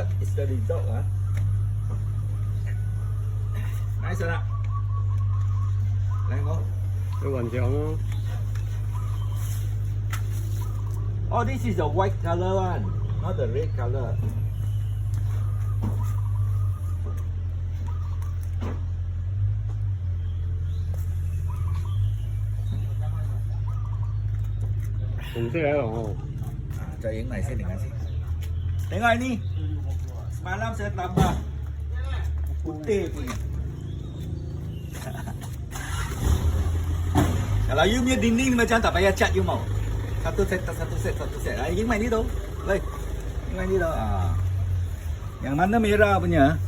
what is the result ah? Nice lah. Lengo. cái hoàn chọn đó. Oh, this is the white color one, not the red color. Cùng thế rồi. Cho Yến này xem dengan sih. Tengok ini. Semalam saya tambah putih punya. Kalau you punya dinding macam tak payah cat you mau. Satu set. Yến main ni tu. Baik. Yến main ni tu. Yang mana merah punya?